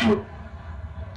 Studio.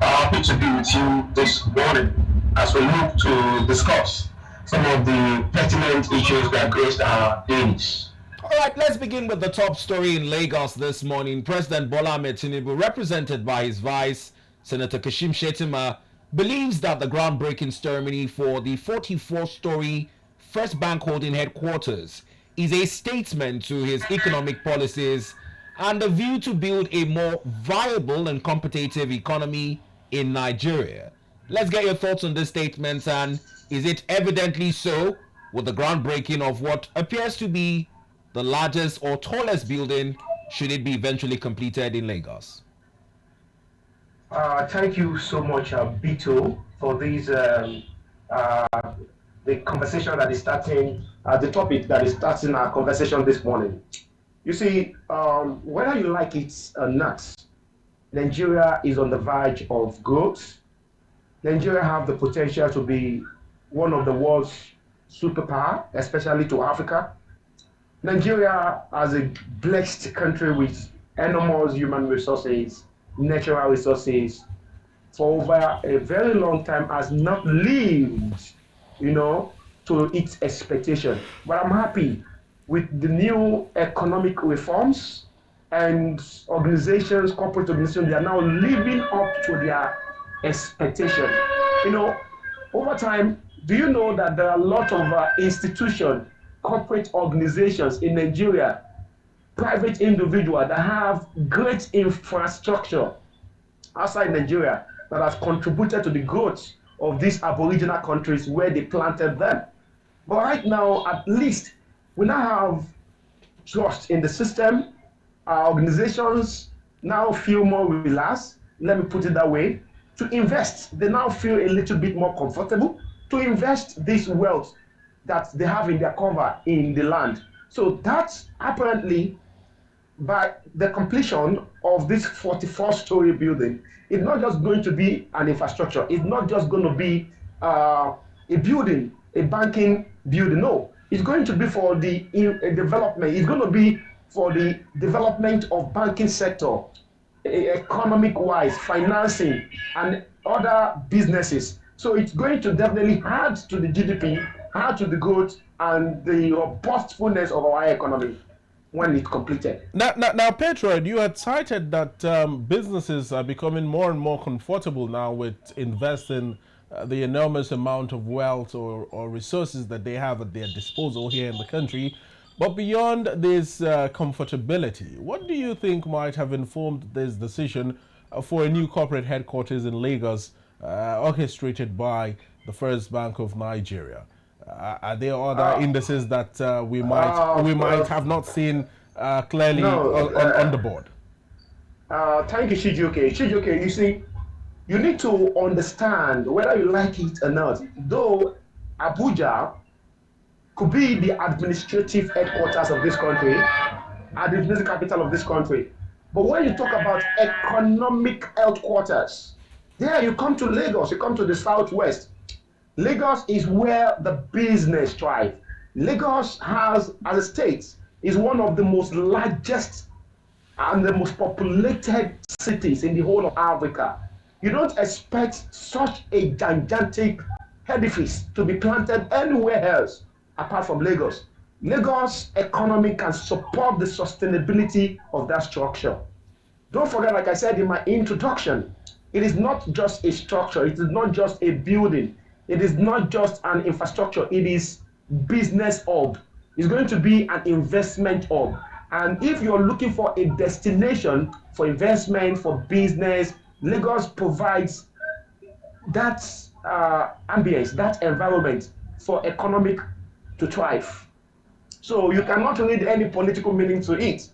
Happy to be with you this morning as we look to discuss some of the pertinent issues that graced our days. All right, let's begin with the top story in Lagos this morning. President Bola Ahmed Tinubu, represented by his vice, Senator Kashim Shettima, believes that the groundbreaking ceremony for the 44-story First Bank Holding headquarters is a statement to his economic policies and the view to build a more viable and competitive economy in Nigeria. Let's get your thoughts on this statement, and is it evidently so with the groundbreaking of what appears to be the largest or tallest building, should it be eventually completed in Lagos? Thank you so much, Bito, for this the conversation that is starting, the topic that is starting our conversation this morning. You see, whether you like it or not, Nigeria is on the verge of growth. Nigeria have the potential to be one of the world's superpower, especially to Africa. Nigeria, as a blessed country with enormous human resources, natural resources, for over a very long time has not lived, to its expectation. But I'm happy with the new economic reforms and organizations, corporate organizations, they are now living up to their expectation. Over time, do you know that there are a lot of institutions, corporate organizations in Nigeria, private individuals that have great infrastructure outside Nigeria that has contributed to the growth of these aboriginal countries where they planted them. But right now, at least, we now have trust in the system. Our organizations now feel more relaxed, let me put it that way, to invest. They now feel a little bit more comfortable to invest this wealth that they have in their cover in the land. So that's apparently, by the completion of this 44-story building, it's not just going to be an infrastructure. It's not just going to be a building, a banking building. No, it's going to be for the development. It's going to be for the development of banking sector, economic-wise, financing, and other businesses. So it's going to definitely add to the GDP, add to the growth and the robustness of our economy when it's completed. Now, Patriot, you had cited that businesses are becoming more and more comfortable now with investing the enormous amount of wealth or resources that they have at their disposal here in the country. But beyond this comfortability, what do you think might have informed this decision for a new corporate headquarters in Lagos, orchestrated by the First Bank of Nigeria? Are there other indices that we might have not seen clearly on the board? Thank you, Shijuke. Shijuke, you see, you need to understand whether you like it or not. Though Abuja could be the administrative headquarters of this country, administrative capital of this country, but when you talk about economic headquarters, there you come to Lagos, you come to the southwest. Lagos is where the business thrives. Lagos has, as a state, is one of the most largest and the most populated cities in the whole of Africa. You don't expect such a gigantic edifice to be planted anywhere else apart from Lagos. Lagos economy can support the sustainability of that structure. Don't forget, like I said in my introduction, it is not just a structure, it is not just a building. It is not just an infrastructure, it is business hub. It's going to be an investment hub. And if you're looking for a destination for investment, for business, Lagos provides that ambience, that environment for economic to thrive. So you cannot read any political meaning to it.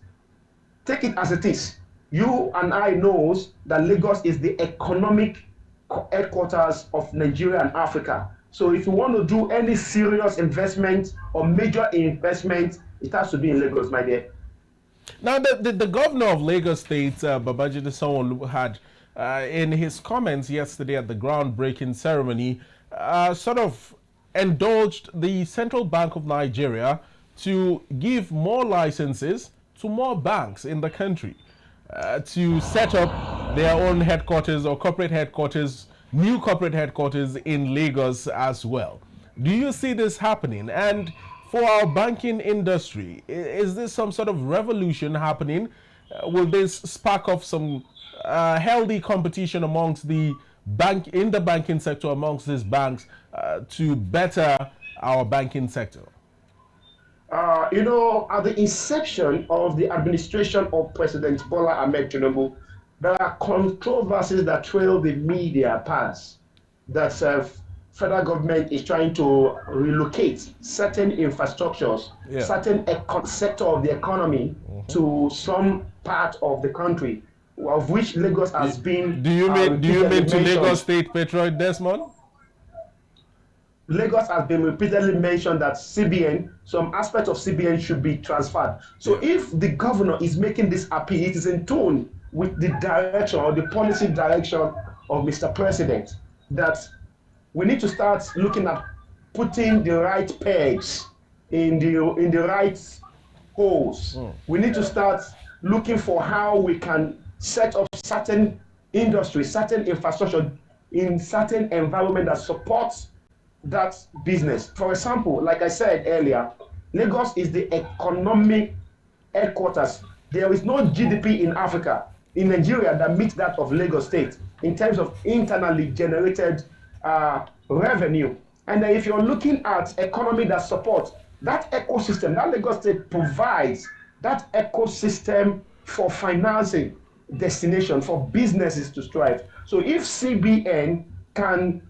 Take it as it is. You and I knows that Lagos is the economic headquarters of Nigeria and Africa. So if you want to do any serious investment or major investment, it has to be in Lagos, my dear. Now, the governor of Lagos State, Babajide Sanwo-Olu, had in his comments yesterday at the groundbreaking ceremony, sort of indulged the Central Bank of Nigeria to give more licenses to more banks in the country to set up their own headquarters or corporate headquarters, new corporate headquarters in Lagos as well. Do you see this happening? And for our banking industry, is this some sort of revolution happening? Will this spark off some healthy competition amongst the banking sector amongst these banks to better our banking sector? At the inception of the administration of President Bola Ahmed Tinubu, there are controversies that trail the media past that federal government is trying to relocate certain infrastructures, certain sector of the economy to some part of the country, of which Lagos has been. Do you mean to Lagos State, Patriot Desmond? Lagos has been repeatedly mentioned that some aspect of CBN should be transferred. So if the governor is making this appeal, it is in tune with the direction or the policy direction of Mr. President, that we need to start looking at putting the right pegs in the right holes. We need to start looking for how we can set up certain industries, certain infrastructure in certain environment that supports that business. For example, like I said earlier, Lagos is the economic headquarters. There is no GDP in Africa, in Nigeria, that meets that of Lagos State in terms of internally generated revenue. And if you're looking at economy that supports that ecosystem, that Lagos State provides that ecosystem for financing destination for businesses to strive. So if CBN can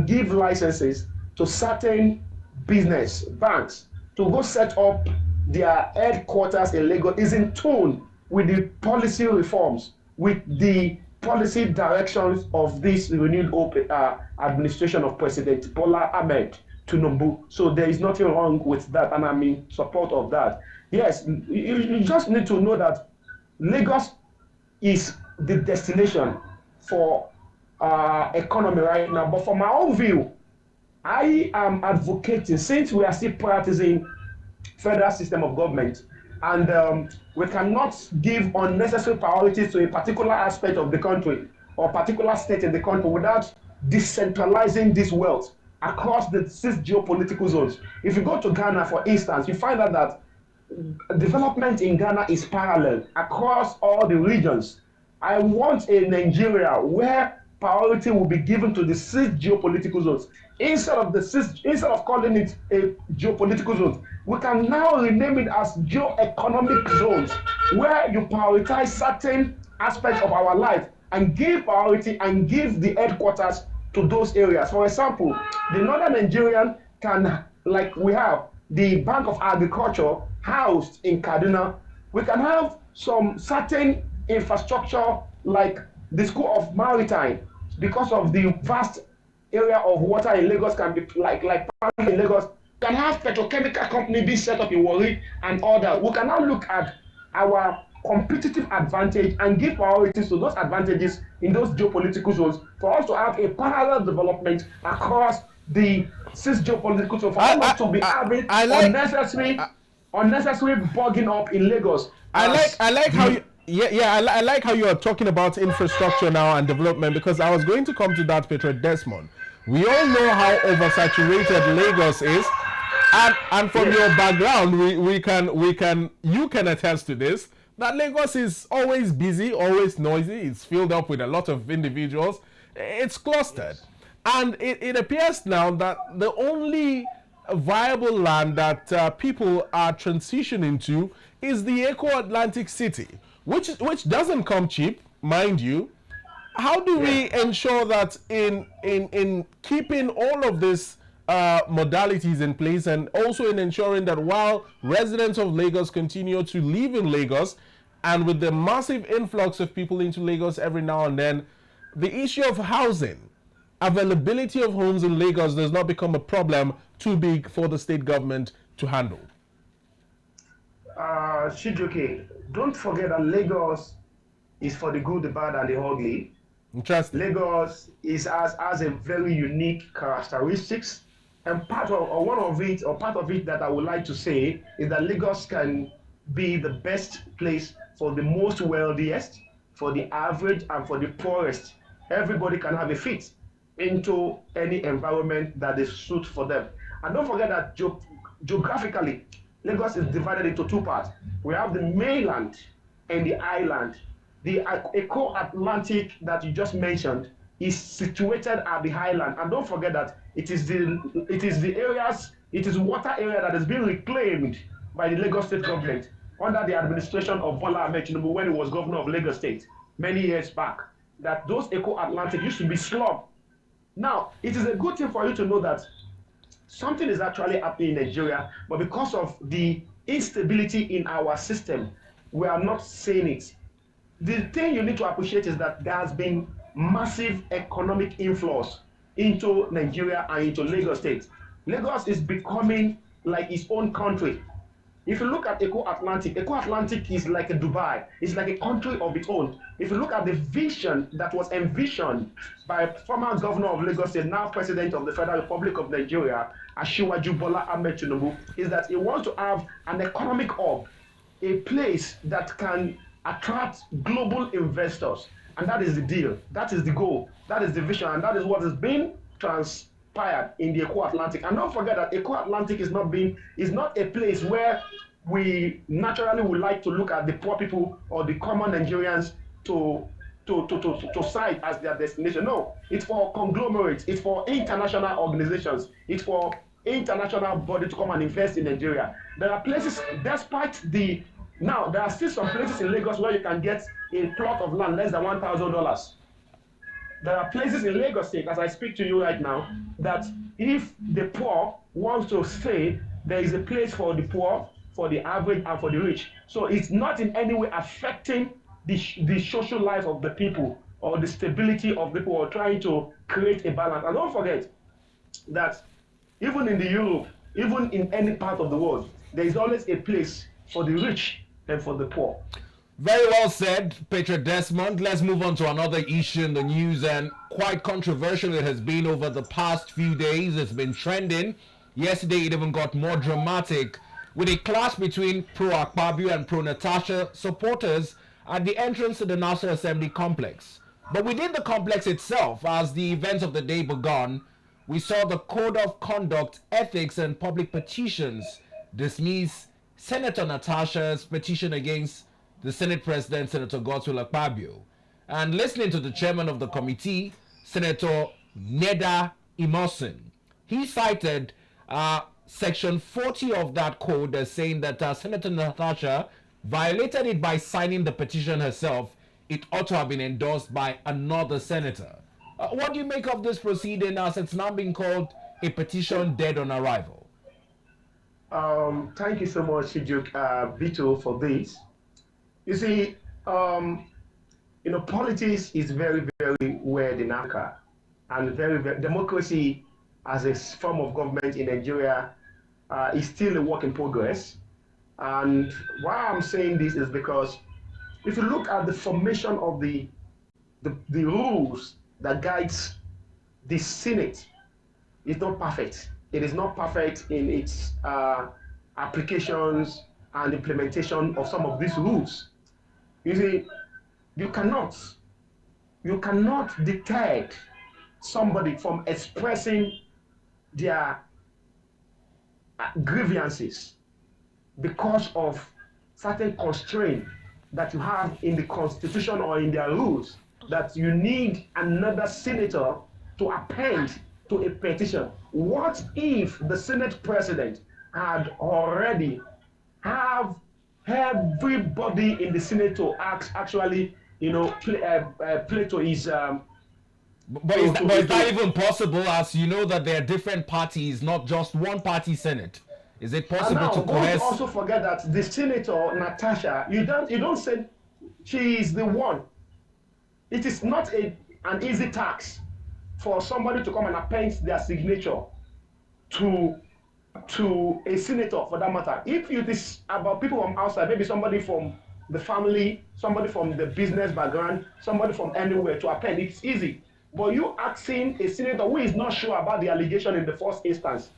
give licenses to certain business banks to go set up their headquarters in Lagos, is in tune with the policy reforms, with the policy directions of this renewed administration of President Bola Ahmed Tinubu. So there is nothing wrong with that, and I'm in support of that. Yes, you just need to know that Lagos is the destination for economy right now. But from my own view, I am advocating, since we are still practicing federal system of government, and we cannot give unnecessary priorities to a particular aspect of the country or particular state in the country without decentralizing this wealth across the 6 geopolitical zones. If you go to Ghana, for instance, you find out that development in Ghana is parallel across all the regions. I want a Nigeria where priority will be given to the 6 geopolitical zones. Instead of calling it a geopolitical zone, we can now rename it as geo-economic zones, where you prioritize certain aspects of our life and give priority and give the headquarters to those areas. For example, the northern Nigerian can, like we have the Bank of Agriculture housed in Kaduna, we can have some certain infrastructure like the School of Maritime, because of the vast area of water in Lagos, can be like in Lagos, can have petrochemical company be set up in Warri and all that. We can now look at our competitive advantage and give priorities to those advantages in those geopolitical zones for us to have a parallel development across the 6 geopolitical zones, for us to be having unnecessary bugging up in Lagos. I like how you. I like how you are talking about infrastructure now and development, because I was going to come to that, Patriot Desmond. We all know how oversaturated Lagos is, and from your background, you can attest to this, that Lagos is always busy, always noisy. It's filled up with a lot of individuals. It's clustered, and it appears now that the only viable land that people are transitioning to is the Eco-Atlantic City, which doesn't come cheap, mind you. How do we ensure that in keeping all of these modalities in place, and also in ensuring that while residents of Lagos continue to live in Lagos, and with the massive influx of people into Lagos every now and then, the issue of housing, availability of homes in Lagos does not become a problem too big for the state government to handle? Shijuke, don't forget that Lagos is for the good, the bad, and the ugly. Interesting. Lagos has a very unique characteristics, and part of it that I would like to say is that Lagos can be the best place for the most wealthiest, for the average and for the poorest. Everybody can have a fit into any environment that is suit for them. And don't forget that geographically, Lagos is divided into two parts. We have the mainland and the island. The Eco-Atlantic that you just mentioned is situated at the highland. And don't forget that it is water area that is being reclaimed by the Lagos State government under the administration of Bola Ahmed Tinubu when he was governor of Lagos State many years back. That those Eco-Atlantic used to be slum. Now, it is a good thing for you to know that something is actually happening in Nigeria, but because of the instability in our system, we are not seeing it. The thing you need to appreciate is that there has been massive economic inflows into Nigeria and into Lagos State. Lagos is becoming like its own country. If you look at Eco-Atlantic is like a Dubai. It's like a country of its own. If you look at the vision that was envisioned by former governor of Lagos State, now president of the Federal Republic of Nigeria, Asiwaju Bola Ahmed Tinubu, is that he wants to have an economic hub, a place that can attract global investors. And that is the deal. That is the goal. That is the vision. And that is what is being transpired in the Eco-Atlantic. And don't forget that Eco-Atlantic is not a place where we naturally would like to look at the poor people or the common Nigerians to cite as their destination. No, it's for conglomerates, it's for international organizations, it's for international body to come and invest in Nigeria. There are places, despite the now, there are still some places in Lagos where you can get a plot of land less than $1,000. There are places in Lagos State, as I speak to you right now, that if the poor wants to stay, there is a place for the poor, for the average, and for the rich. So it's not in any way affecting the social life of the people or the stability of people or trying to create a balance. And don't forget that even in the Europe, even in any part of the world, there is always a place for the rich and for the poor. Very well said, Patriot Desmond. Let's move on to another issue in the news, and quite controversial it has been over the past few days. It's been trending. Yesterday it even got more dramatic with a clash between pro-Akpabio and pro-Natasha supporters at the entrance to the National Assembly complex. But within the complex itself, as the events of the day began, we saw the Code of Conduct, Ethics and Public Petitions dismiss Senator Natasha's petition against the Senate President, Senator Godswill Akpabio. And listening to the chairman of the committee, Senator Neda Imosin, he cited Section 40 of that code as saying that Senator Natasha violated it by signing the petition herself. It ought to have been endorsed by another senator. What do you make of this proceeding as it's now being called a petition dead on arrival? Thank you so much, Vito, for this. You see, politics is very, very weird in Africa, and democracy as a form of government in Nigeria is still a work in progress. And why I'm saying this is because if you look at the formation of the rules that guides the Senate, it's not perfect. It is not perfect in its applications and implementation of some of these rules. You see, you cannot detect somebody from expressing their grievances because of certain constraint that you have in the constitution or in their rules, that you need another senator to append to a petition. What if the Senate president had already have everybody in the Senate to actually, play to his But is that even possible, as you know that there are different parties, not just one party Senate? Is it possible to coerce? Don't also forget that the Senator Natasha, you don't say she is the one. It is not an easy task for somebody to come and append their signature to a senator, for that matter. If it is about people from outside, maybe somebody from the family, somebody from the business background, somebody from anywhere to append, it's easy. But you asking a senator who is not sure about the allegation in the first instance.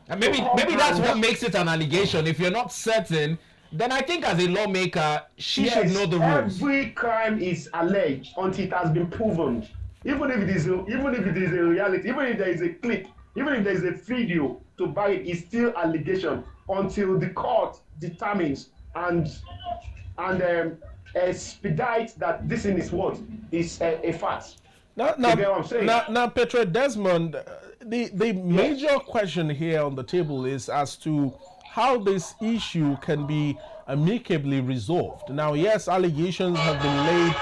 And maybe that's what makes it an allegation. If you're not certain then I think as a lawmaker, she Yes, should know the rules. every crime is alleged until it has been proven. Even if it is a reality, even if there is a clip, even if there is a video to buy it, it's still allegation until the court determines and expedite that this thing is what is a fact. Now, You get what I'm saying? now, Patriot Desmond, the major question here on the table is as to how this issue can be amicably resolved. Now, yes, allegations have been laid.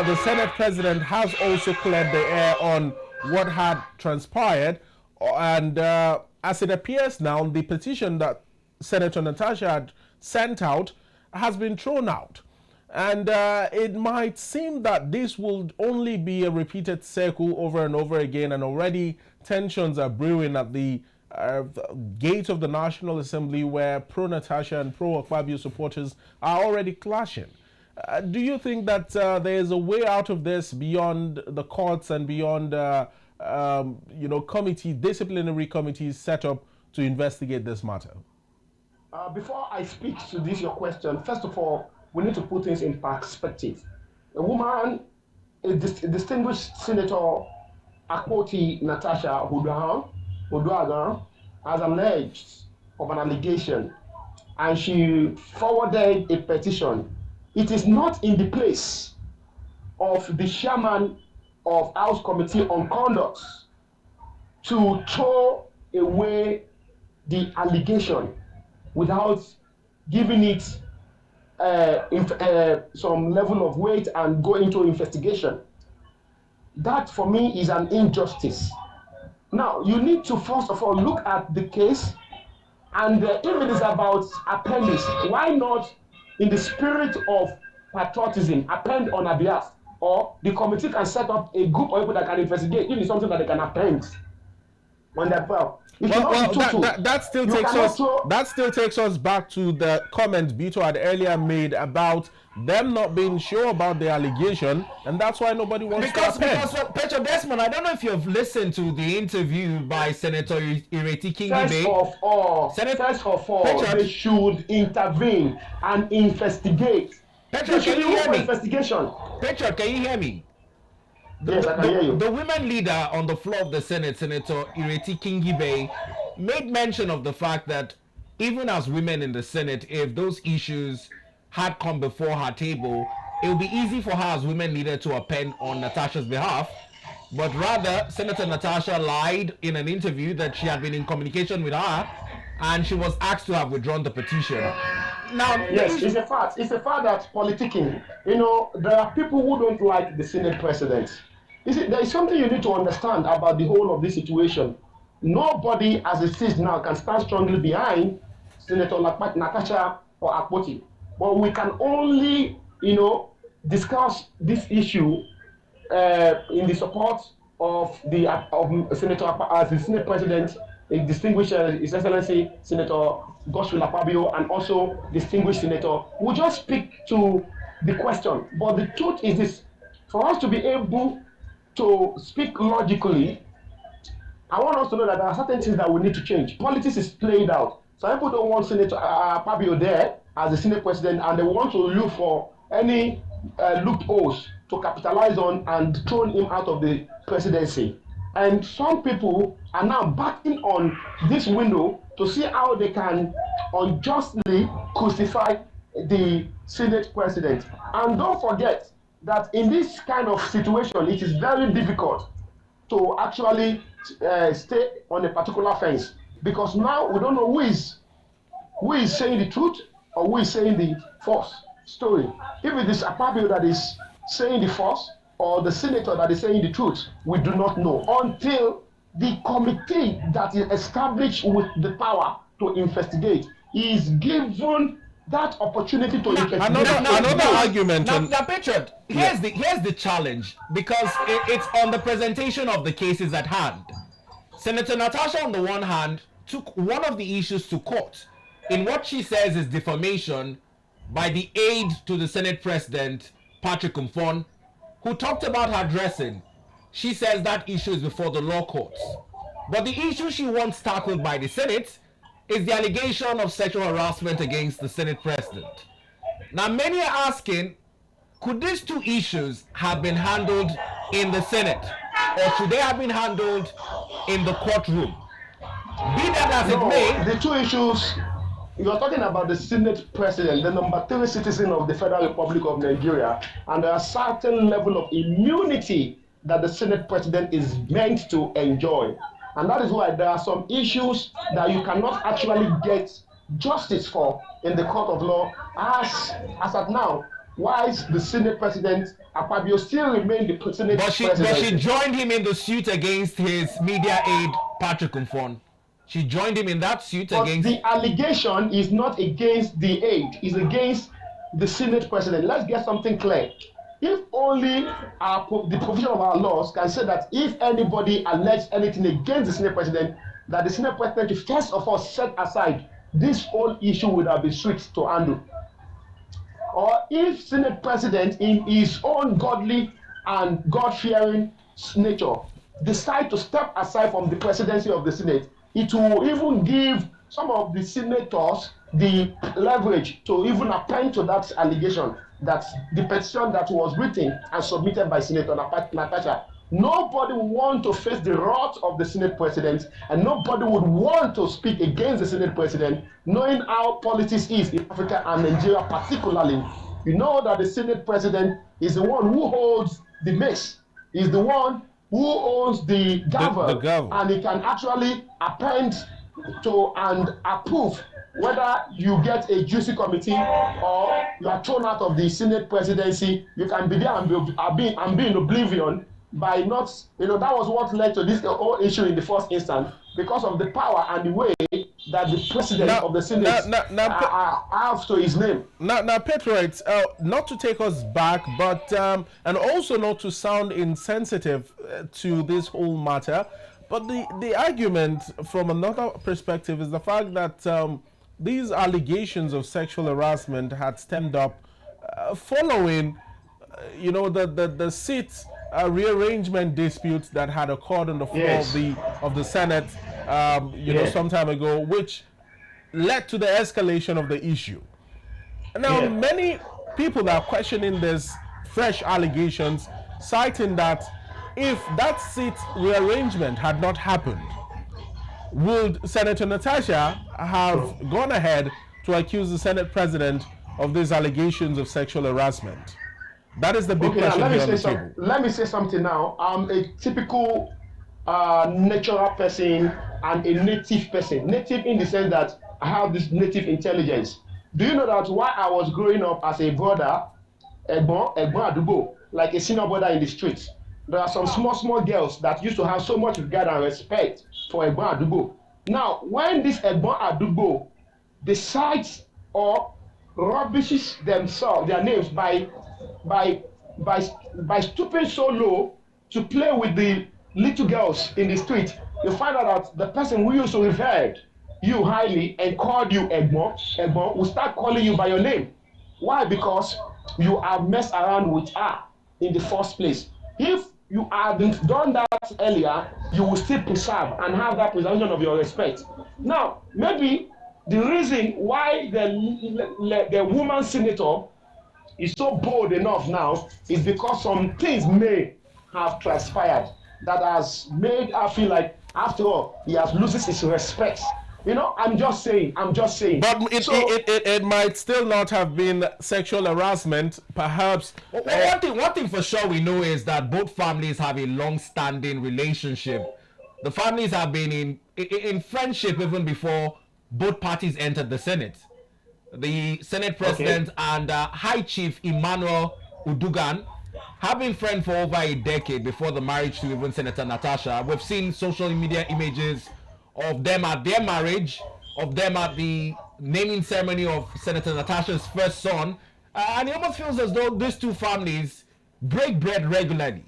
The Senate President has also cleared the air on what had transpired. And as it appears now, the petition that Senator Natasha had sent out has been thrown out. And it might seem that this will only be a repeated circle over and over again, and already tensions are brewing at the gate of the National Assembly, where pro-Natasha and pro-Fowobi O supporters are already clashing. Do you think that there is a way out of this beyond the courts and beyond disciplinary committees set up to investigate this matter? Before I speak to this your question, first of all, we need to put things in perspective. A woman, a distinguished Senator Akpoti Natasha Uduaghan, has alleged of an allegation, and she forwarded a petition. It is not in the place of the chairman of House Committee on Conduct to throw away the allegation without giving it some level of weight and go into investigation. That for me is an injustice. Now, you need to first of all look at the case, and if it is about appendix, why not, in the spirit of patriotism, append on her behalf? Or the committee can set up a group of people that can investigate if it's something that they can append on their file. That still takes us back to the comment Bito had earlier made about them not being sure about the allegation, and that's why nobody wants to append. Because Patriot Desmond, I don't know if you've listened to the interview by Senator Ireti Kingibe. First of all, they should intervene and investigate. Patriot, can you hear me? Investigation. Patriot, can you hear me? Yes, I can hear you. The women leader on the floor of the Senate, Senator Ireti Kingibe, made mention of the fact that even as women in the Senate, if those issues had come before her table, it would be easy for her as women leader to append on Natasha's behalf. But rather, Senator Natasha lied in an interview that she had been in communication with her, and she was asked to have withdrawn the petition. Now, yes, it's a fact. It's a fact that politicking, there are people who don't like the Senate President. There is something you need to understand about the whole of this situation. Nobody, as it is now, can stand strongly behind Senator Natasha or Akpoti. But we can only, discuss this issue in the support of Senator as the Senate President, a distinguished His Excellency Senator Governor Fubara O, and also distinguished Senator. We'll just speak to the question. But the truth is this: for us to be able to speak logically, I want us to know that there are certain things that we need to change. Politics is played out. Some people don't want Senator Fubara O there as the Senate President, and they want to look for any loopholes to capitalize on and throw him out of the presidency. And some people are now backing on this window to see how they can unjustly crucify the Senate President. And don't forget that in this kind of situation, it is very difficult to actually stay on a particular fence, because now we don't know who is saying the truth or who is saying the false story. If it is Akpabio that is saying the false, or the senator that is saying the truth, we do not know until the committee that is established with the power to investigate is given that opportunity to investigate. Another argument. Now, Patriot, here's the challenge, because it's on the presentation of the cases at hand. Senator Natasha, on the one hand, took one of the issues to court in what she says is defamation by the aide to the Senate President, Patrick Fowobi O, who talked about her dressing. She says that issue is before the law courts. But the issue she wants tackled by the Senate is the allegation of sexual harassment against the Senate President. Now, many are asking, could these two issues have been handled in the Senate, or should they have been handled in the courtroom? Be that as it may, the two issues, you're talking about the Senate President, the number 3 citizen of the Federal Republic of Nigeria, and there are certain level of immunity that the Senate President is meant to enjoy. And that is why there are some issues that you cannot actually get justice for in the court of law as at now. Why is the Senate President Akpabio still remain the Senate President? But she joined him in the suit against his media aide, Patrick Fowobi. She joined him in that suit against... The allegation is not against the aide, it's against the Senate President. Let's get something clear. If only the provision of our laws can say that if anybody alleges anything against the Senate President, that the Senate President should first of all set aside, this whole issue would have been switched to handle. Or if Senate President in his own godly and God-fearing nature decide to step aside from the presidency of the Senate, it will even give some of the senators the leverage to even append to that allegation, that the petition that was written and submitted by Senator Natasha. Nobody would want to face the wrath of the Senate President, and nobody would want to speak against the Senate President, knowing how politics is in Africa and Nigeria particularly. You know that the Senate President is the one who holds the mace, is the one who owns the gavel, and he can actually append to and approve whether you get a juicy committee or you are thrown out of the Senate presidency. You can be there and be in oblivion by not, that was what led to this whole issue in the first instance, because of the power and the way that the president of the Senate has to his name. Now, Patriots, not to take us back, but and also not to sound insensitive to this whole matter, but the argument from another perspective is the fact that these allegations of sexual harassment had stemmed up following, the seat rearrangement disputes that had occurred on the floor of the Senate, some time ago, which led to the escalation of the issue. Now, many people are questioning this fresh allegations, citing that if that seat rearrangement had not happened, would Senator Natasha have gone ahead to accuse the Senate President of these allegations of sexual harassment? That is the big question here on the table. Let me say something now. I'm a typical natural person and a native person. Native in the sense that I have this native intelligence. Do you know that while I was growing up as a brother, Egbon Adubo, like a senior brother in the streets, there are some small girls that used to have so much regard and respect for Egbon Adubo. Now, when this Egbon Adubo decides or rubbishes their names by stooping so low to play with the little girls in the street, you find out that the person who used to revere you highly and called you Egbon will start calling you by your name. Why? Because you have messed around with her in the first place. If you hadn't done that earlier, you will still preserve and have that presumption of your respect. Now, maybe the reason why the woman senator is so bold enough now is because some things may have transpired that has made her feel like, after all, he has loses his respect. I'm just saying. But it might still not have been sexual harassment, perhaps. One thing for sure we know is that both families have a long-standing relationship. The families have been in friendship even before both parties entered the Senate. The Senate President and High Chief Emmanuel Udugan have been friends for over a decade before the marriage to even Senator Natasha. We've seen social media images of them at their marriage, of them at the naming ceremony of Senator Natasha's first son, and it almost feels as though these two families break bread regularly.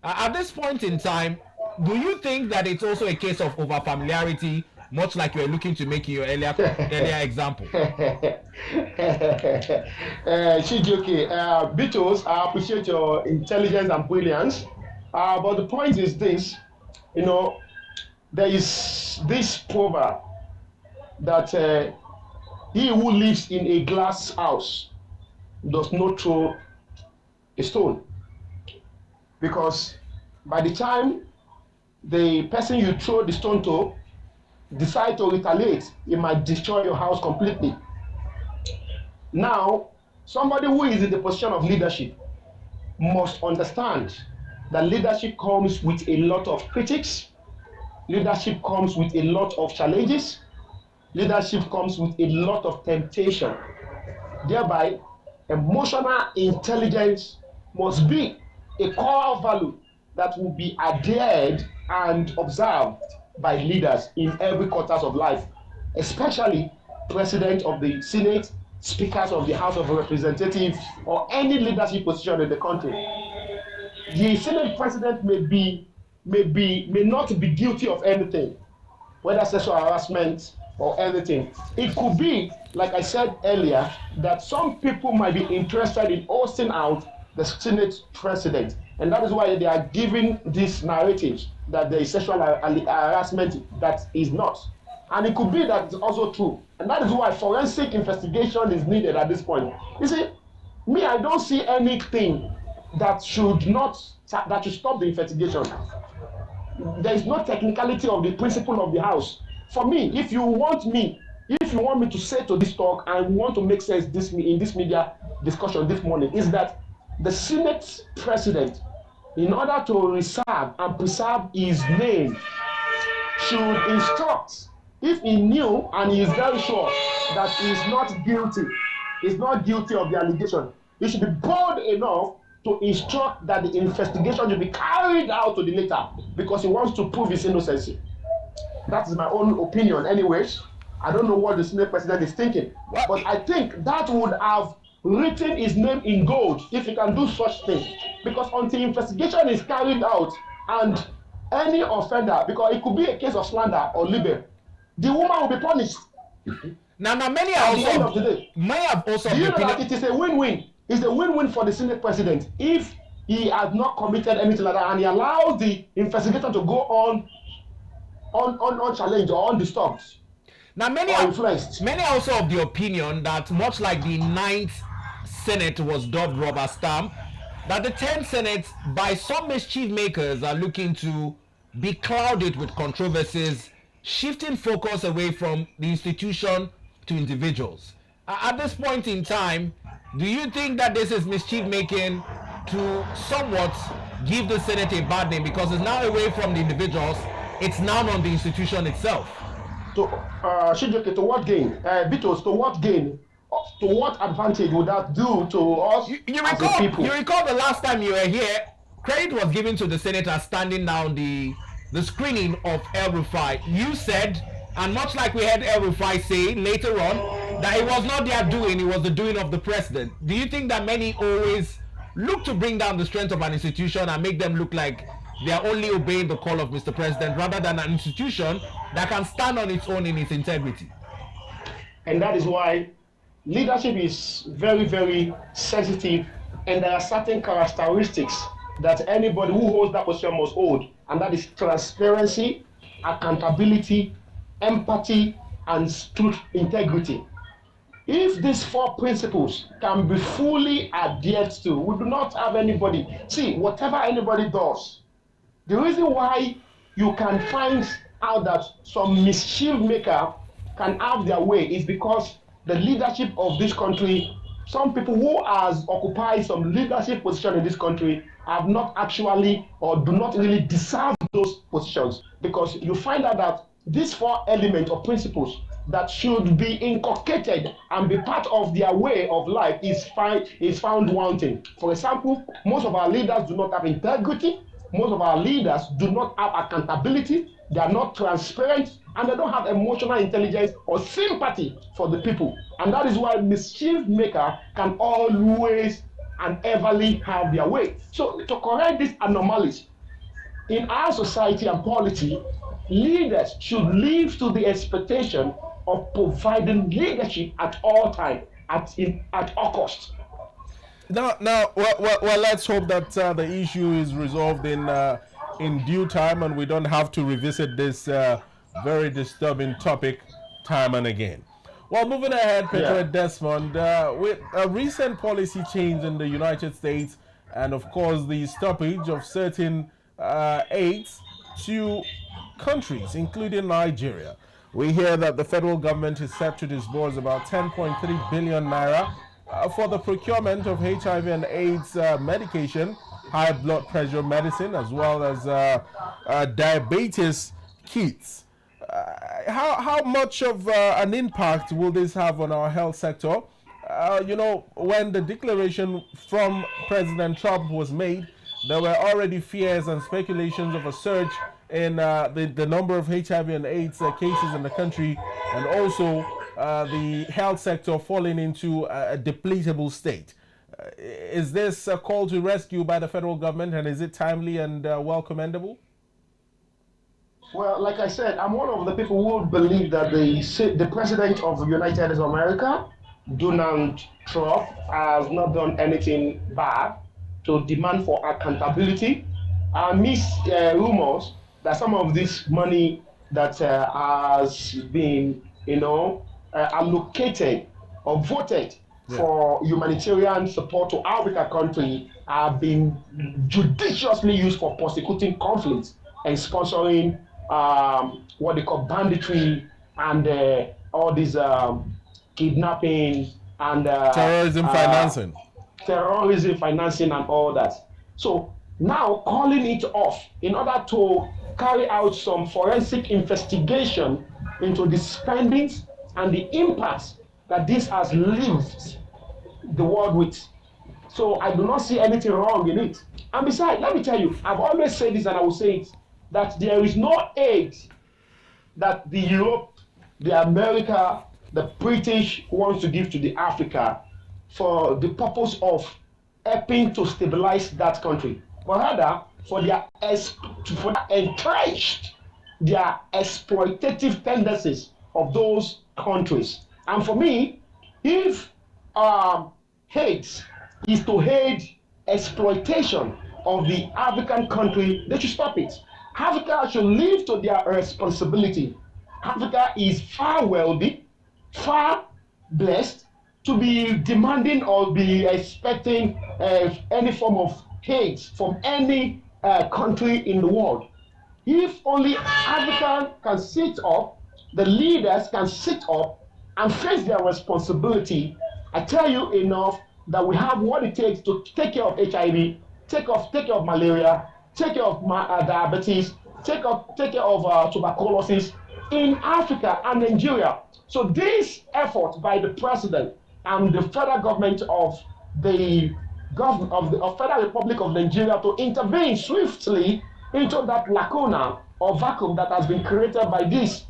At this point in time, do you think that it's also a case of over-familiarity, much like you're looking to make in your earlier example? Chijoke, Beatles, I appreciate your intelligence and brilliance, but the point is this, there is this proverb that he who lives in a glass house does not throw a stone. Because by the time the person you throw the stone to decide to retaliate, it might destroy your house completely. Now, somebody who is in the position of leadership must understand that leadership comes with a lot of critics, leadership comes with a lot of challenges, leadership comes with a lot of temptation. Thereby, emotional intelligence must be a core value that will be adhered and observed by leaders in every quarters of life, especially president of the Senate, speakers of the House of Representatives, or any leadership position in the country. The Senate president may not be guilty of anything, whether sexual harassment or anything. It could be, like I said earlier, that some people might be interested in hosting out the Senate president, and that is why they are giving these narratives that there is sexual harassment that is not. And it could be that it's also true. And that is why forensic investigation is needed at this point. You see, me, I don't see anything that should stop the investigation. There is no technicality of the principle of the House. For me, if you want me to say to this talk and want to make sense in this media discussion this morning, is that the Senate president, in order to reserve and preserve his name, should instruct, if he knew and he is very sure that he is not guilty of the allegation, he should be bold enough to instruct that the investigation should be carried out to the letter, because he wants to prove his innocency. That is my own opinion anyways. I don't know what the Senate president is thinking, but I think that would have written his name in gold if he can do such thing, because until investigation is carried out and any offender, because it could be a case of slander or libel, the woman will be punished. Now many at the end of the day. May have also. Do you know that it is a win-win? It's a win-win for the Senate president if he has not committed anything like that and he allows the investigation to go on unchallenged or undisturbed. Now many are also of the opinion that, much like the 9th Senate was dubbed rubber stamp, that the 10th Senate, by some mischief makers, are looking to be clouded with controversies, shifting focus away from the institution to individuals. At this point in time, do you think that this is mischief making to somewhat give the Senate a bad name, because it's now away from the individuals, it's now on the institution itself? To Shijoke, to what gain? Bitos, to what gain? To what advantage would that do to us as a people? You recall the last time you were here, credit was given to the senator standing down the screening of El Rufai. You said, and much like we heard El Rufai say later on, that it was not their doing, it was the doing of the president. Do you think that many always look to bring down the strength of an institution and make them look like they are only obeying the call of Mr. President, rather than an institution that can stand on its own in its integrity? And that is why leadership is very, very sensitive, and there are certain characteristics that anybody who holds that position must hold, and that is transparency, accountability, empathy, and truth, integrity. If these 4 principles can be fully adhered to, we do not have anybody. See, whatever anybody does, the reason why you can find out that some mischief maker can have their way is because the leadership of this country, some people who has occupied some leadership position in this country, have not actually or do not really deserve those positions, because you find out that these 4 elements or principles that should be inculcated and be part of their way of life is found wanting. For example, most of our leaders do not have integrity. Most of our leaders do not have accountability. They are not transparent, and they don't have emotional intelligence or sympathy for the people. And that is why mischief maker can always and everly have their way. So to correct these anomalies in our society and polity, leaders should live to the expectation of providing leadership at all time, at all cost. Well, let's hope that the issue is resolved in due time, and we don't have to revisit this very disturbing topic time and again. Well, moving ahead, Patriot Desmond, with a recent policy change in the United States and, of course, the stoppage of certain aids to countries, including Nigeria, we hear that the federal government is set to disburse about 10.3 billion naira for the procurement of HIV and AIDS medication, high blood pressure medicine, as well as diabetes kits. How much of an impact will this have on our health sector? When the declaration from President Trump was made, there were already fears and speculations of a surge in the number of HIV and AIDS cases in the country, and also the health sector falling into a depletable state. Is this a call to rescue by the federal government, and is it timely and well commendable? Well, like I said, I'm one of the people who believe that the president of the United States of America, Donald Trump, has not done anything bad to demand for accountability. I miss rumors that some of this money that has been, allocated or voted for humanitarian support to African country have been judiciously used for prosecuting conflicts and sponsoring what they call banditry and all these kidnapping and terrorism financing and all that. So now calling it off in order to carry out some forensic investigation into the spendings and the impacts that this has left the world with. So I do not see anything wrong in it. And besides, let me tell you, I've always said this and I will say it, that there is no aid that the Europe, the America, the British wants to give to the Africa for the purpose of helping to stabilize that country, but rather for their entrenched, their exploitative tendencies of those countries. And for me, if hate is to aid exploitation of the African country, they should stop it. Africa should live to their responsibility. Africa is far wealthy, far blessed to be demanding or be expecting any form of hate from any country in the world. If only Africa can sit up, the leaders can sit up and face their responsibility, I tell you enough that we have what it takes to take care of HIV, take care of malaria, take care of diabetes, take care of tuberculosis in Africa and Nigeria. So this effort by the president and the federal government of the Federal Republic of Nigeria to intervene swiftly into that lacuna or vacuum that has been created by this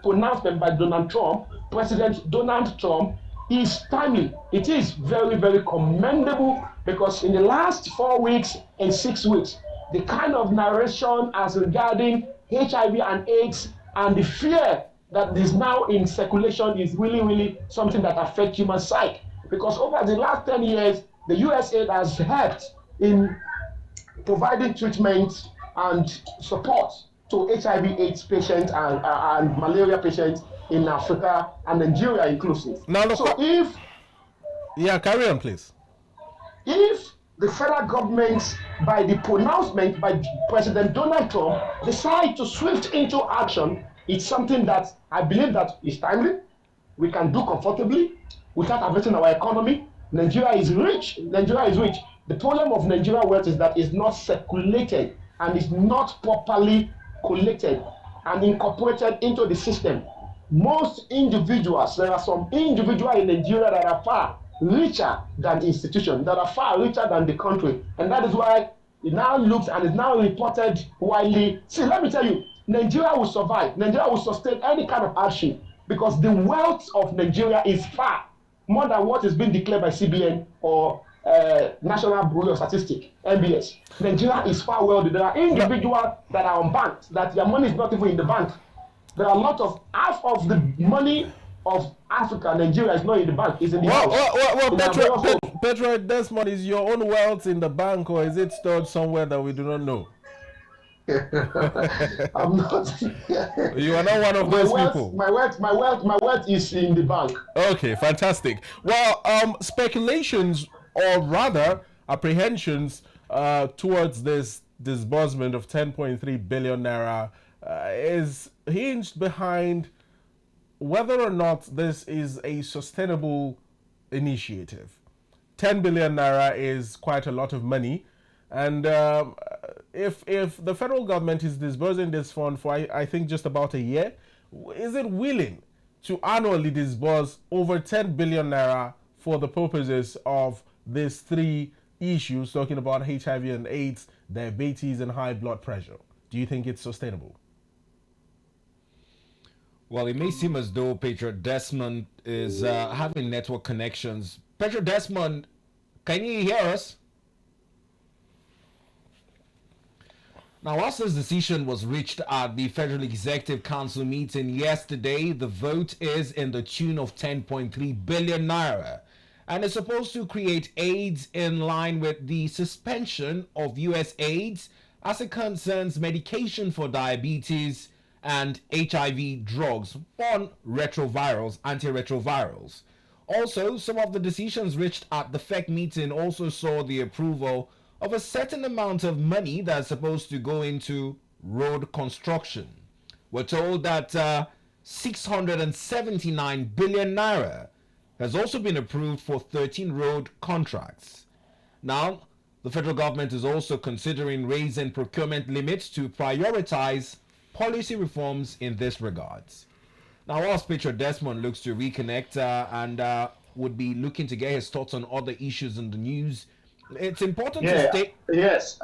pronouncement by Donald Trump, President Donald Trump, is timely. It is very, very commendable, because in the last 4 weeks and 6 weeks, the kind of narration as regarding HIV and AIDS and the fear that is now in circulation is really, really something that affects human psyche. Because over the last 10 years, the USAID has helped in providing treatment and support to HIV/AIDS patients and malaria patients in Africa and Nigeria inclusive. Now, so if... Yeah, carry on, please. If the federal government, by the pronouncement by President Donald Trump, decide to swift into action, it's something that I believe that is timely. We can do comfortably without affecting our economy. Nigeria is rich. Nigeria is rich. The problem of Nigeria wealth is that it's not circulated and is not properly collected and incorporated into the system. Most individuals, there are some individuals in Nigeria that are far richer than the institution, that are far richer than the country. And that is why it now looks and is now reported widely. See, let me tell you, Nigeria will survive. Nigeria will sustain any kind of hardship because the wealth of Nigeria is far more than what is being declared by CBN or National Bureau of Statistics, NBS. Nigeria is far wealthy. There are individuals that are unbanked, that their money is not even in the bank. There are a lot of, half of the money of Africa, Nigeria is not in the bank, it's in the house. Well, Patriot Desmond, is your own wealth in the bank, or is it stored somewhere that we do not know? I'm not. You are not one of those people. My wealth is in the bank. Okay, fantastic. Well, speculations, or rather apprehensions, towards this disbursement of 10.3 billion naira is hinged behind whether or not this is a sustainable initiative. 10 billion naira is quite a lot of money, and if the federal government is disbursing this fund for I think just about a year, is it willing to annually disburse over 10 billion naira for the purposes of these three issues, talking about HIV and AIDS, diabetes, and high blood pressure? Do you think it's sustainable? Well, it may seem as though Patriot Desmond is having network connections. Patriot Desmond, can you hear us? Now, whilst this decision was reached at the Federal Executive Council meeting yesterday, the vote is in the tune of 10.3 billion naira, and is supposed to create aids in line with the suspension of USAID as it concerns medication for diabetes and HIV drugs on retrovirals, antiretrovirals. Also, some of the decisions reached at the FEC meeting also saw the approval of a certain amount of money that's supposed to go into road construction. We're told that 679 billion naira has also been approved for 13 road contracts. Now, the federal government is also considering raising procurement limits to prioritize policy reforms in this regards. Now, whilst Patriot Desmond looks to reconnect and would be looking to get his thoughts on other issues in the news, it's important to state. Yes,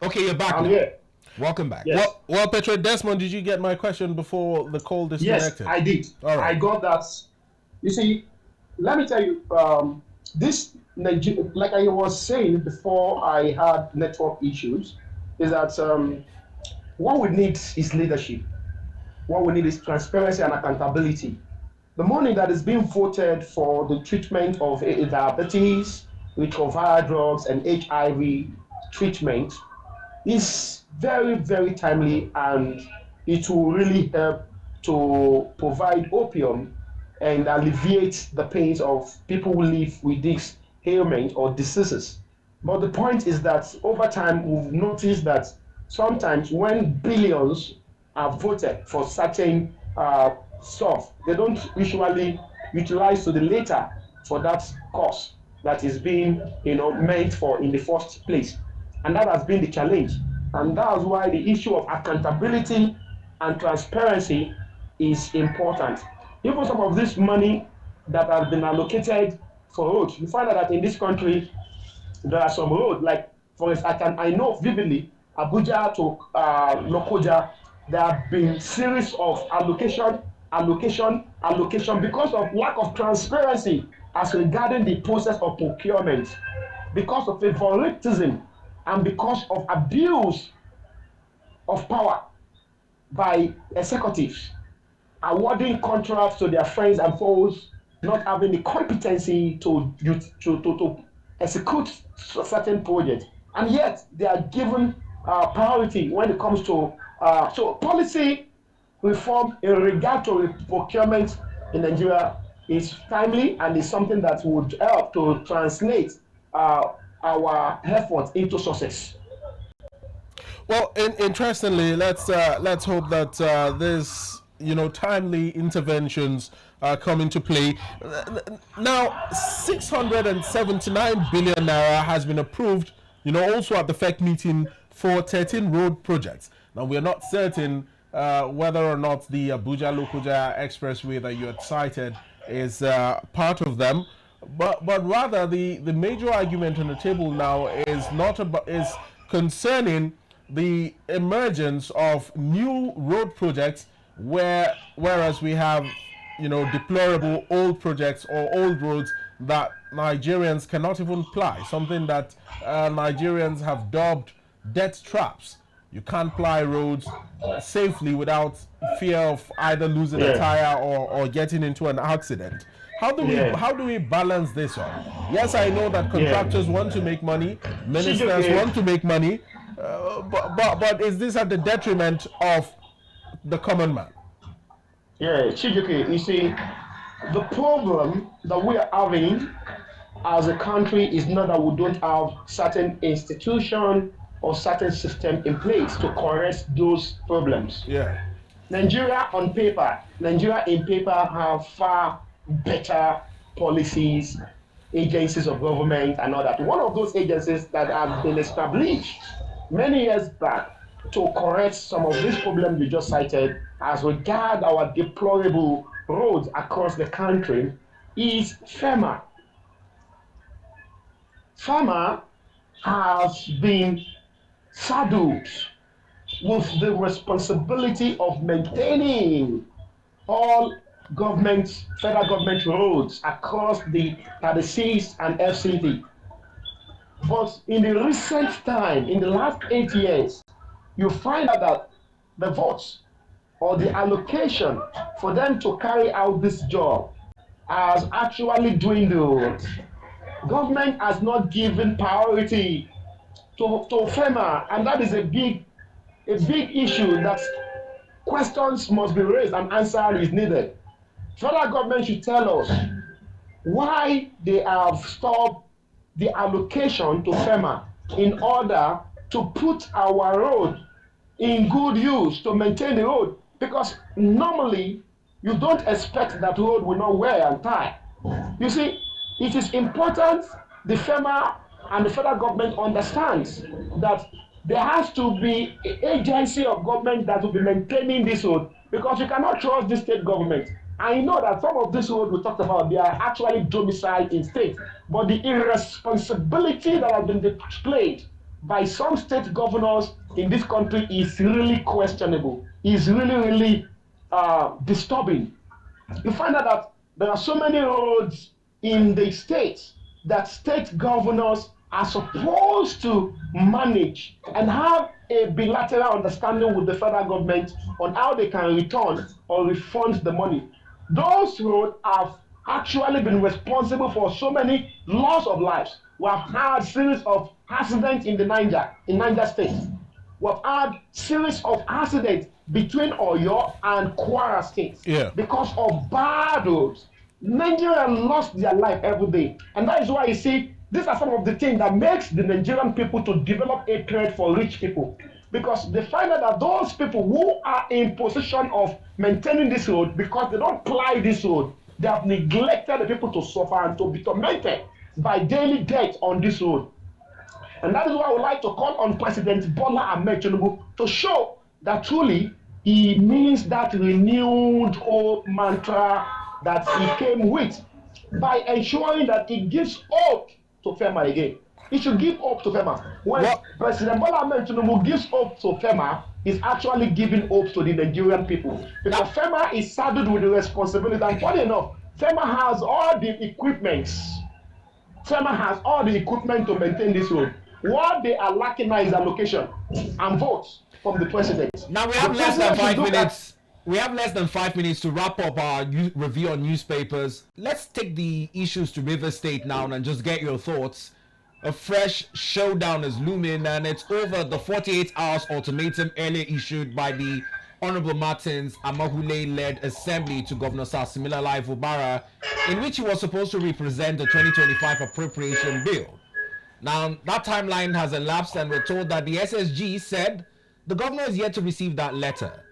Okay, you're back. I'm now. here. Welcome back. Yes. Well, Patriot Desmond, did you get my question before the call disconnected? Yes, I did. All right. I got that. You see, let me tell you, this, like I was saying before I had network issues, is that what we need is leadership. What we need is transparency and accountability. The money that is being voted for the treatment of diabetes, retroviral drugs, and HIV treatment is very, very timely, and it will really help to provide opium and alleviate the pains of people who live with this ailment or diseases. But the point is that over time, we've noticed that sometimes when billions are voted for certain stuff, they don't usually utilize to the later for that cause that is being meant for in the first place. And that has been the challenge. And that's why the issue of accountability and transparency is important. Even some of this money that has been allocated for roads, you find out that in this country, there are some roads, like for instance, I know vividly, Abuja to Lokoja, there have been series of allocation because of lack of transparency as regarding the process of procurement, because of favoritism, and because of abuse of power by executives, awarding contracts to their friends and foes, not having the competency to execute certain projects, and yet they are given priority when it comes to so policy reform in regard to procurement in Nigeria is timely and is something that would help to translate our efforts into success. Well, interestingly, let's hope that this timely interventions come into play. Now, 679 billion naira has been approved, also at the FEC meeting for 13 road projects. Now, we are not certain whether or not the Abuja-Lokoja expressway that you had cited is part of them, but rather the major argument on the table now is concerning the emergence of new road projects, whereas we have deplorable old projects or old roads that Nigerians cannot even ply, something that Nigerians have dubbed death traps. You can't ply roads safely without fear of either losing a tire or getting into an accident. How do we balance this one? Yes, I know that contractors want to make money, ministers want to make money, But is this at the detriment of the common man? Yeah, Chijike, you see, the problem that we are having as a country is not that we don't have certain institution or certain system in place to correct those problems. Yeah. Nigeria in paper have far better policies, agencies of government and all that. One of those agencies that have been established many years back to correct some of these problems you just cited as regard our deplorable roads across the country is FEMA. FEMA has been saddled with the responsibility of maintaining all government, federal government roads across the 36 and FCT. But in the recent time, in the last 8 years, you find out that the votes or the allocation for them to carry out this job has actually dwindled. Government has not given priority to FEMA, and that is a big issue that questions must be raised and answer is needed. Federal government should tell us why they have stopped the allocation to FEMA in order to put our road in good use, to maintain the road. Because normally, you don't expect that road will not wear and tear. You see, it is important the FEMA and the federal government understands that there has to be an agency of government that will be maintaining this road, because you cannot trust the state government. I know that some of these roads we talked about, they are actually domiciled in state, but the irresponsibility that has been displayed by some state governors in this country is really questionable, is really disturbing. You find out that there are so many roads in the states that state governors are supposed to manage and have a bilateral understanding with the federal government on how they can return or refund the money. Those roads have actually been responsible for so many loss of lives. We have had a series of accidents in Niger State. We have had series of accidents between Oyo and Kwara states because of bad roads. Nigerians lost their life every day, and that is why you see these are some of the things that makes the Nigerian people to develop hatred for rich people, because they find out that those people who are in position of maintaining this road, because they don't ply this road, they have neglected the people to suffer and to be tormented by daily death on this road. And that is why I would like to call on President Bola Ahmed Tinubu to show that truly he means that renewed old mantra that he came with by ensuring that he gives hope to FEMA again. He should give hope to FEMA. When President Bola Ahmed Tinubu gives hope to FEMA, he's actually giving hope to the Nigerian people. Because FEMA is saddled with the responsibility, and funny enough, FEMA has all the equipment. FEMA has all the equipment to maintain this road. What they are lacking now is allocation and votes from the president. Now we have less than 5 minutes. We have less than 5 minutes to wrap up our review on newspapers. Let's take the issues to River State now and just get your thoughts. A fresh showdown is looming, and it's over the 48 hours ultimatum earlier issued by the Honorable Martins Amahule-led assembly to Governor Siminalayi Fubara, in which he was supposed to represent the 2025 appropriation bill. Now, that timeline has elapsed, and we're told that the SSG said the governor is yet to receive that letter.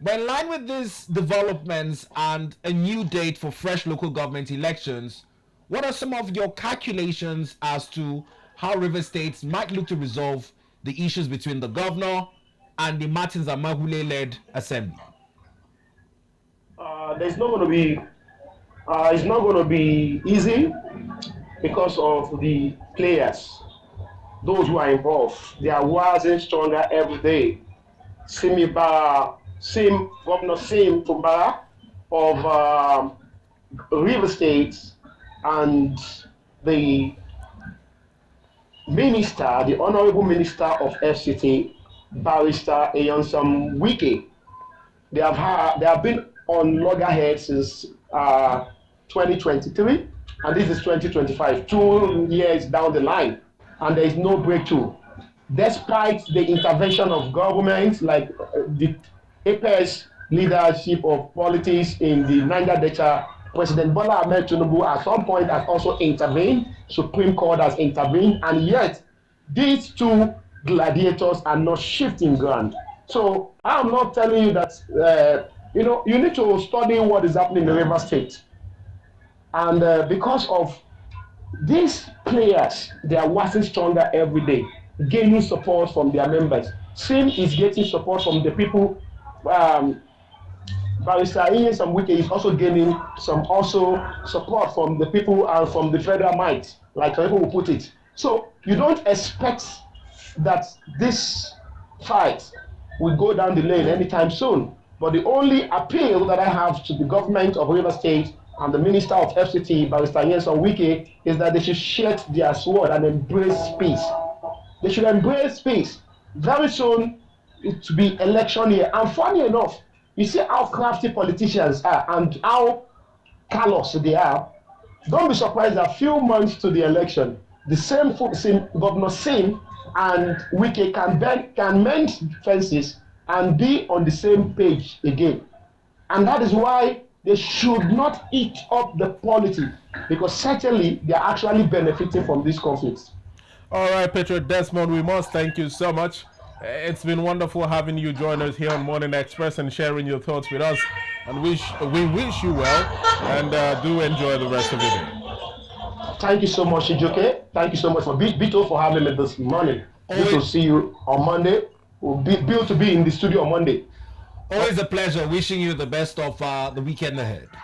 But in line with these developments and a new date for fresh local government elections, what are some of your calculations as to how River States might look to resolve the issues between the governor and the Martins Amahule-led assembly? It's not going to be easy because of the players, those who are involved. They are rising stronger every day. Governor Fubara of River State and the minister, the Honorable Minister of FCT, Barrister Eyansam Wike. They have been on loggerheads since 2023, and this is 2025, 2 years down the line, and there is no breakthrough. despite the intervention of government, like the apex leadership of politics in the Niger Delta, President Bola Ahmed Tinubu at some point has also intervened, Supreme Court has intervened, and yet these two gladiators are not shifting ground. So I'm not telling you that, you need to study what is happening in the River State. And because of these players, they are waxing stronger every day, gaining support from their members. SIM is getting support from the people. Barrister Inyesam Wike is also gaining some support from the people and from the federal might, like some people will put it. So you don't expect that this fight will go down the lane anytime soon. But the only appeal that I have to the government of River State and the Minister of FCT, Barrister Inyesam Wike, is that they should shed their sword and embrace peace. They should embrace peace. Very soon, it will be election year. And funny enough, you see how crafty politicians are and how callous they are. Don't be surprised that a few months to the election, the same Governor Sim and Wike can mend fences and be on the same page again. And that is why they should not eat up the polity, because certainly they are actually benefiting from this conflict. All right, Patriot Desmond, we must thank you so much. It's been wonderful having you join us here on Morning Express and sharing your thoughts with us. And we wish you well, and do enjoy the rest of your day. Thank you so much, Ijoke. Thank you so much for Bito for having me this morning. Good to see you on Monday. We'll be able to be in the studio on Monday. Always a pleasure. Wishing you the best of the weekend ahead.